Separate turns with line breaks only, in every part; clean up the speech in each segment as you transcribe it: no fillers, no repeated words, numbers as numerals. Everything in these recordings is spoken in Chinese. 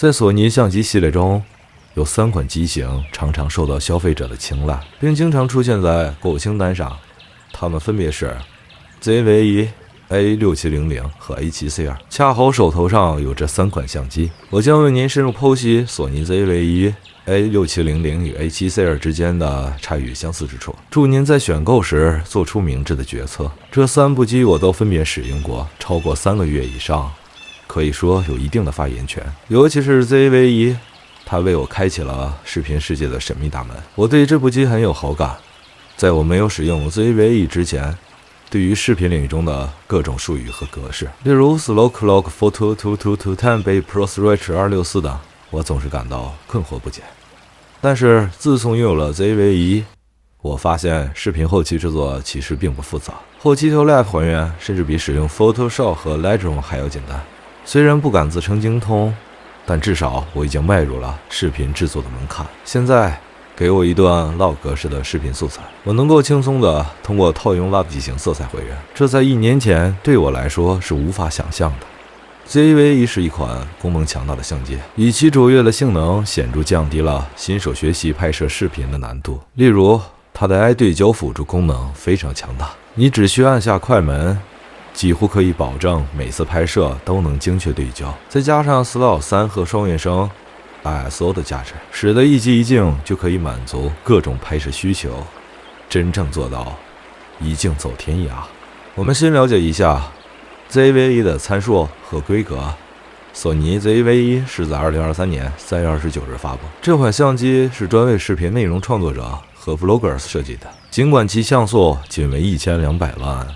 在索尼相机系列中，有3款机型常常受到消费者的青睐，并经常出现在购物清单上。它们分别是 ZV-E、A6700 和 A7C2。恰好手头上有这3款相机，我将为您深入剖析索尼 ZV-E、A6700 与 A7C2 之间的差异与相似之处，祝您在选购时做出明智的决策。这3部机我都分别使用过超过3个月以上，可以说有一定的发言权。尤其是 ZV-E， 它为我开启了视频世界的神秘大门。我对这部机很有好感。在我没有使用 ZV-E 之前，对于视频领域中的各种术语和格式，例如 Slow Clock Photo 22 1080 ProSwitch 264等，我总是感到困惑不解。但是自从拥有了 ZV-E， 我发现视频后期制作其实并不复杂，后期调 Lab 还原甚至比使用 Photoshop 和 Lightroom 还要简单。虽然不敢自称精通，但至少我已经迈入了视频制作的门槛。现在给我一段 log 格式的视频素材，我能够轻松地通过套用 log 进行色彩还原，这在1年前对我来说是无法想象的。ZV-E 是一款功能强大的相机，以其卓越的性能显著降低了新手学习拍摄视频的难度。例如，它的 i 对焦辅助功能非常强大，你只需按下快门，几乎可以保证每次拍摄都能精确对焦。再加上 Slow 3和双原生ISO 的价值，使得一机一镜就可以满足各种拍摄需求，真正做到一镜走天涯。我们先了解一下 ZV-E 的参数和规格。索尼 ZV-E 是在2023年3月29日发布，这款相机是专为视频内容创作者和 Vloggers 设计的。尽管其像素仅为1200万，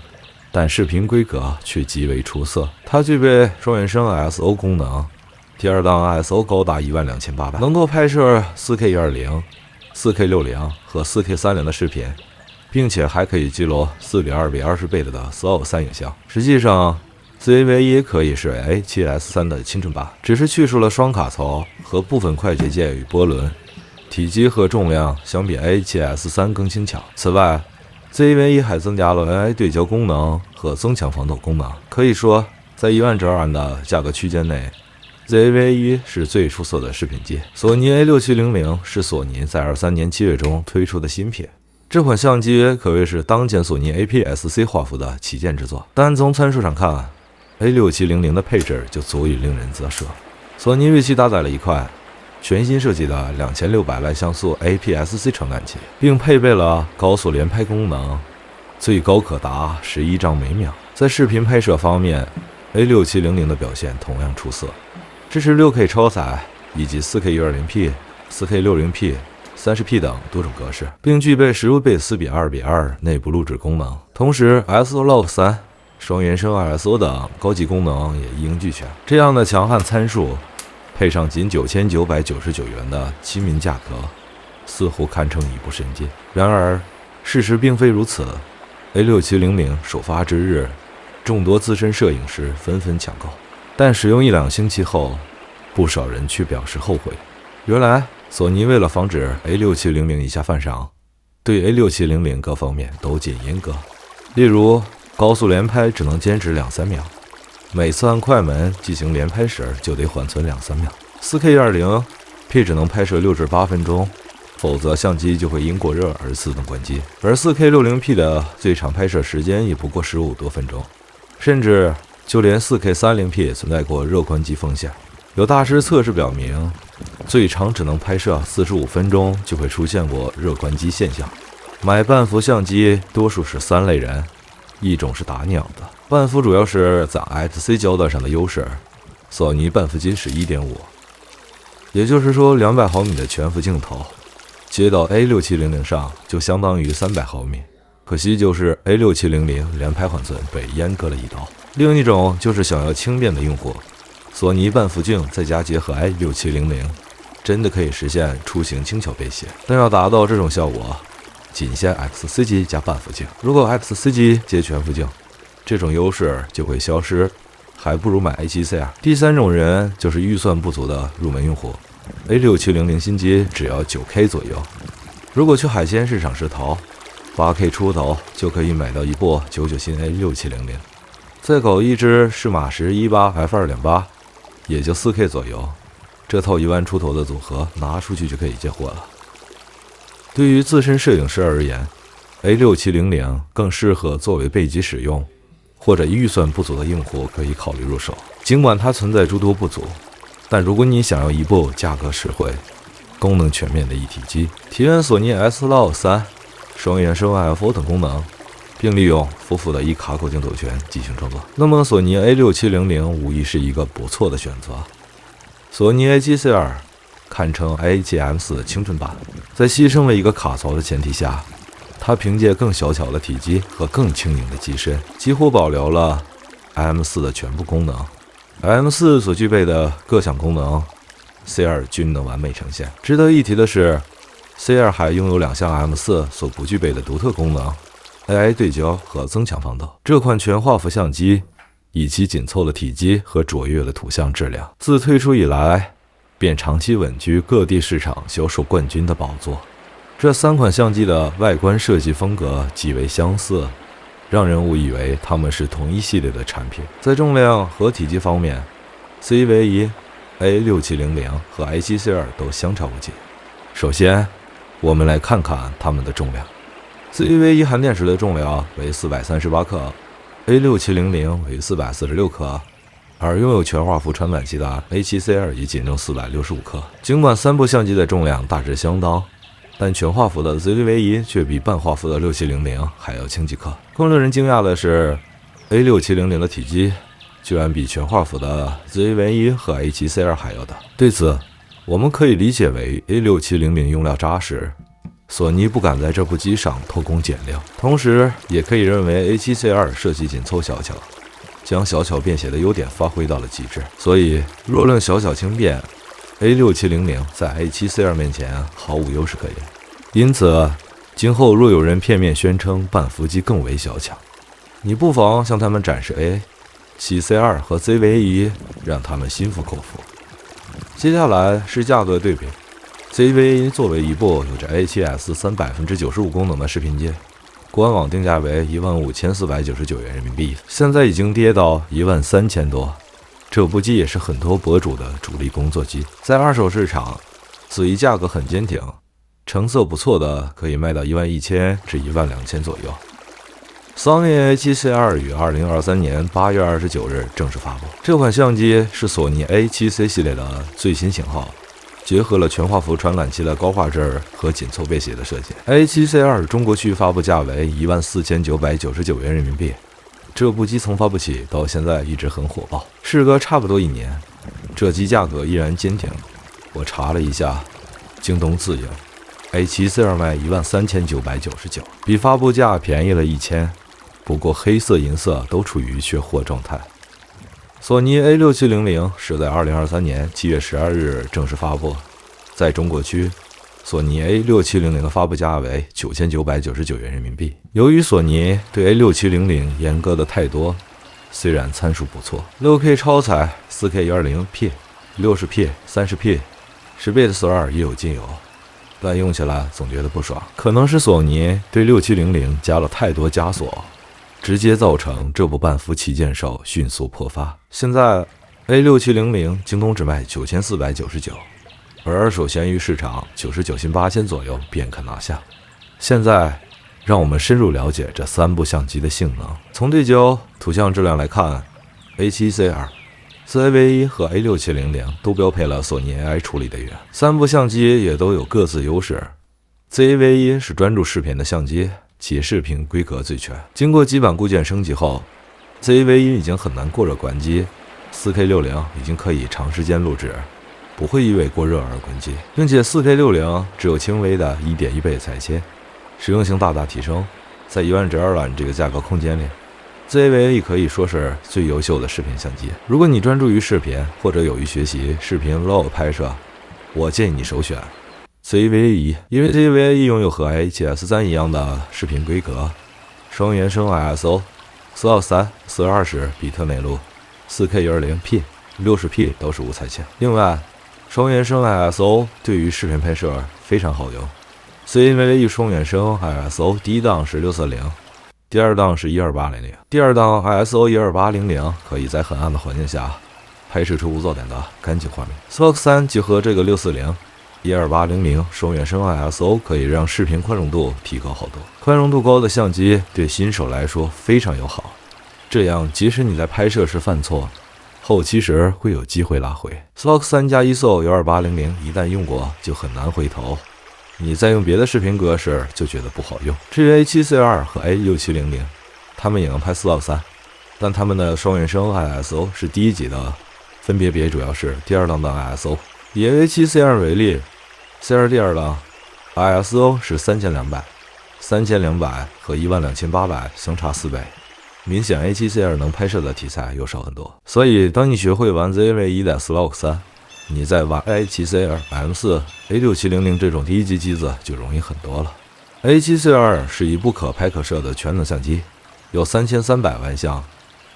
但视频规格却极为出色。它具备双原生 ISO 功能，第2档 ISO 高达12800，能够拍摄 4K120、4K60 和 4K30的视频，并且还可以记录4:2:20倍的 Slow 3影像。实际上 ZV-E 可以是 A7S3 的轻重版，只是去除了双卡槽和部分快捷键与波轮，体积和重量相比 A7S3 更轻巧。此外， ZV-E 还增加了 AI 对焦功能和增强防抖功能。可以说，在1万至2万的价格区间内， ZV-E 是最出色的视频机。索尼 A6700 是索尼在23年7月中推出的新品，这款相机可谓是当前索尼 APS-C 画幅的旗舰之作。单从参数上看， A6700 的配置就足以令人啧舌。索尼为其搭载了一块全新设计的2600万像素 APS-C 传感器，并配备了高速连拍功能，最高可达11张每秒。在视频拍摄方面， A6700 的表现同样出色，支持 6K 超载以及 4K120p、4K60p、30p 等多种格式，并具备15倍4:2:2内部录制功能。同时 ISO Log 3、双原生 ISO 等高级功能也一应俱全。这样的强悍参数配上仅9999元的亲民价格，似乎堪称一部神机。然而事实并非如此。 A6700 首发之日，众多资深摄影师纷纷抢购，但使用1-2星期后，不少人却表示后悔。原来索尼为了防止 A6700 以下犯上，对 A6700 各方面都尽严格。例如，高速连拍只能坚持2-3秒，每次按快门进行连拍时就得缓存2-3秒。4K120p 只能拍摄6至8分钟，否则相机就会因过热而自动关机。而 4K60p 的最长拍摄时间也不过15多分钟，甚至就连 4K30p 也存在过热关机风险。有大师测试表明，最长只能拍摄45分钟就会出现过热关机现象。买半幅相机多数是3类人，一种是打鸟的，半幅主要是在 IPC 焦段上的优势，索尼半幅机是 1.5， 也就是说200毫米的全幅镜头接到 A6700 上就相当于300毫米，可惜就是 A6700 连拍缓存被阉割了一刀。另一种就是想要轻便的用户，索尼半幅镜再加结合 A6700， 真的可以实现出行轻巧便携。但要达到这种效果，仅限 XC 机加半幅镜。如果 XC 机接全幅镜，这种优势就会消失，还不如买 A7C2。第3种人就是预算不足的入门用户， A6700 新机只要 9K 左右，如果去海鲜市场试淘，8K 出头就可以买到一部99新 A6700， 再搞一支适马1018 f2.8， 也就 4K 左右。这套1万出头的组合拿出去就可以接货了。对于资深摄影师而言， A6700 更适合作为备机使用，或者预算不足的用户可以考虑入手。尽管它存在诸多不足，但如果你想要一部价格实惠、功能全面的一体机，体验索尼 S-Log3、双原生 IFO 等功能，并利用丰富的一卡口镜头圈进行创作，那么索尼 A6700 无疑是一个不错的选择。索尼 A7C2 堪称 A7M4 的青春版，在牺牲了一个卡槽的前提下，它凭借更小巧的体积和更轻盈的机身，几乎保留了 M4 的全部功能。M4 所具备的各项功能 ，C2 均能完美呈现。值得一提的是， C2 还拥有2项 M4 所不具备的独特功能 ：AI 对焦和增强防抖。这款全画幅相机以其紧凑的体积和卓越的图像质量，自推出以来便长期稳居各地市场销售冠军的宝座。这3款相机的外观设计风格极为相似，让人误以为它们是同一系列的产品。在重量和体积方面 ，CVE、A6700 和 A7C2 都相差无几。首先，我们来看看它们的重量。CVE 含电池的重量为438克 ，A6700 为446克，而拥有全画幅传感器的 A7C2 也仅重465克。尽管3部相机的重量大致相当，但全画幅的 ZV-E 却比半画幅的6700还要轻几克。更令人惊讶的是 ，A6700 的体积居然比全画幅的 ZV-E 和 A7C2 还要大。对此，我们可以理解为 A6700 用料扎实，索尼不敢在这部机上偷工减料；同时，也可以认为 A7C2 设计紧凑小巧，将小巧便携的优点发挥到了极致。所以，若论小巧轻便， A6700 在 A7C2 面前毫无优势可言。因此，今后若有人片面宣称半幅机更为小巧，你不妨向他们展示 A7C2 和 ZV-E， 让他们心服口服。接下来是价格对比。ZV-E 作为一部有着 A7S 395% 功能的视频机，官网定价为15499元人民币，现在已经跌到13000多。这部机也是很多博主的主力工作机，在二手市场，此一价格很坚挺，成色不错的可以卖到11000至12000左右。Sony A7C2 于2023年8月29日正式发布。这款相机是索尼 A7C 系列的最新型号，结合了全画幅传感器的高画质和紧凑便携的设计。A7C2 中国区发布价为14999元人民币。这部机从发布起到现在一直很火爆，事隔差不多1年，这机价格依然坚挺。我查了一下，京东自营 A7C2 卖13999，比发布价便宜了1000，不过黑色、银色都处于缺货状态。索尼 A6700是在2023年7月12日正式发布，在中国区，索尼 A6700的发布价为9999元人民币。由于索尼对 A6700严格的太多，虽然参数不错 ，6K 超采、4K 120P、60P、30P、10bit 也有尽有，但用起来总觉得不爽。可能是索尼对6700加了太多枷锁，直接造成这部半幅旗舰手迅速破发。现在 A6700京东只卖9499。而二手闲鱼市场99新8000左右便可拿下。现在，让我们深入了解这3部相机的性能。从对焦、图像质量来看 ，A7C2、ZV-E 和 A6700都标配了索尼 AI 处理的源，3部相机也都有各自优势。ZV-E 是专注视频的相机，其视频规格最全。经过基板固件升级后 ，ZV-E 已经很难过热关机 ，4K60 已经可以长时间录制。不会因为过热而关机，并且 4K60 只有轻微的1.1倍裁切，实用性大大提升。在1万至2万这个价格空间里 ，ZV-E 可以说是最优秀的视频相机。如果你专注于视频或者有意学习视频 Log 拍摄，我建议你首选 ZV-E， 因为 ZV-E 拥有和 A7S3 一样的视频规格，双原生 ISO 423、420比特内录、4K 120P、60P 都是无裁切。另外，双原生 ISO 对于视频拍摄非常好用。CVE 双原生 ISO 第一档是640，第二档是12800，第二档 ISO 12800可以在很暗的环境下拍摄出无噪点的干净画面。Spark 3结合这个640、12800双原生 ISO， 可以让视频宽容度提高好多。宽容度高的相机对新手来说非常友好，这样即使你在拍摄时犯错，后期时会有机会拉回。Spark 3加 ISO 12800一旦用过就很难回头，你再用别的视频格式就觉得不好用。至于 A7C2 和 A6700， 它们也能拍Spark 3，但它们的双原生 ISO 是低级的，分别比主要是第二档的 ISO。以 A7C2 为例，C2 第二档 ISO 是3200， 3200和12800相差4倍。明显 A7C2 能拍摄的题材又少很多，所以当你学会玩 ZV-1 的 Slog 3，你在玩 A7C2、M4、A6700这种低级机子就容易很多了。A7C2 是一部可拍可摄的全能相机，有3300万像，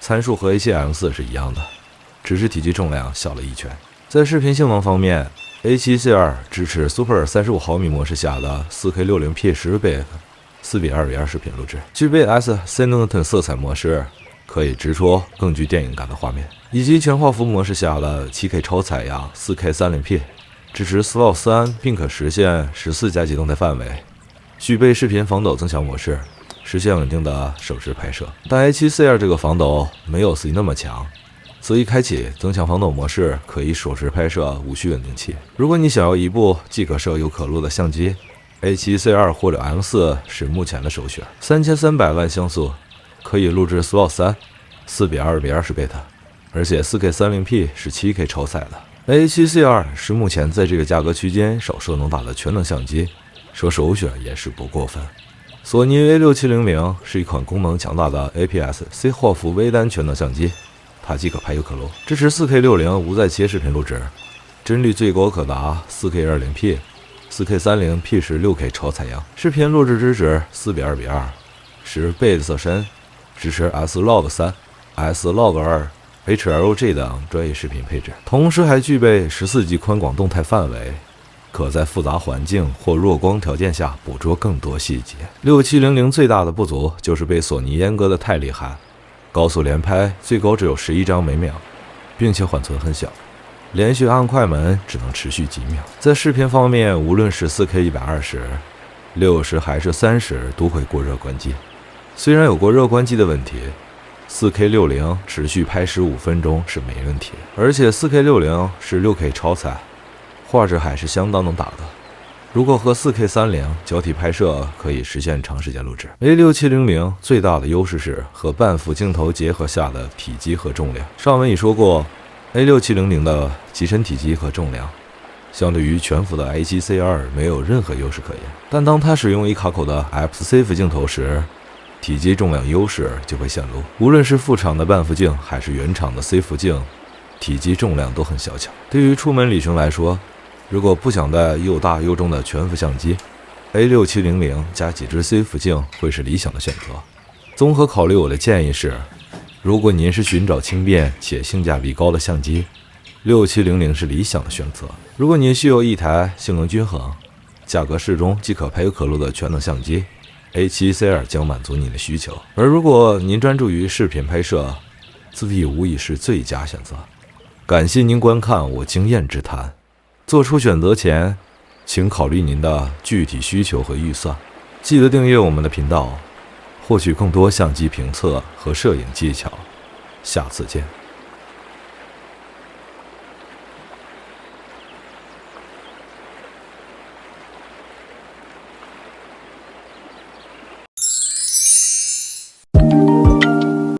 参数和 A7M4 是一样的，只是体积重量小了一圈。在视频性能方面 ，A7C2 支持 Super 35毫米模式下的 4K60P 10倍4:2:2视频录制，具备 S-Cinematic 色彩模式，可以直戳更具电影感的画面，以及全画幅模式下的 7K 超采样 4K 30P， 支持 Slog 3，并可实现14加级动态范围，具备视频防抖增强模式，实现稳定的手持拍摄。但 A7C2 这个防抖没有 C 那么强，所以开启增强防抖模式可以手持拍摄，无需稳定器。如果你想要一部既可摄又可录的相机， A7C2 或者 M4 是目前的首选。3300万像素可以录制 Slog 3 4:2:20贝塔，而且 4K 30P 是 7K 超采的。A7C2 是目前在这个价格区间少数能打的全能相机，说首选也是不过分。索尼 A6700是一款功能强大的 APS-C 画幅微单全能相机，它既可拍又可录，支持 4K60无再切视频录制，帧率最高可达 4K20P。4K 30P 是 6K 超采样，视频录制支持 4:2:2 10倍的色深，支持 S-Log 3、S-Log 2、HLG 等专业视频配置，同时还具备14G 宽广动态范围，可在复杂环境或弱光条件下捕捉更多细节。6700最大的不足就是被索尼阉割的太厉害，高速连拍最高只有11张每秒，并且缓存很小。连续按快门只能持续几秒。在视频方面，无论是 4K 120、60还是30，都会过热关机。虽然有过热关机的问题， 4K 60持续拍15分钟是没问题，而且 4K 60是 6K 超采，画质还是相当能打的。如果和 4K 30交替拍摄，可以实现长时间录制。A6700最大的优势是和半幅镜头结合下的体积和重量。上文已说过，A6700的机身体积和重量，相对于全幅的 A7C2 没有任何优势可言。但当它使用一卡口的 f/c 镜头时，体积重量优势就会显露。无论是副厂的半幅镜还是原厂的 C 幅镜，体积重量都很小巧。对于出门旅行来说，如果不想带又大又重的全幅相机， A6700加几支 C 幅镜会是理想的选择。综合考虑，我的建议是，如果您是寻找轻便且性价比高的相机，6700是理想的选择。如果您需要一台性能均衡、价格适中、既可拍又可录的全能相机， A7C2 将满足你的需求。而如果您专注于视频拍摄，自闭无疑是最佳选择。感谢您观看我经验之谈，做出选择前，请考虑您的具体需求和预算。记得订阅我们的频道，获取更多相机评测和摄影技巧。下次见。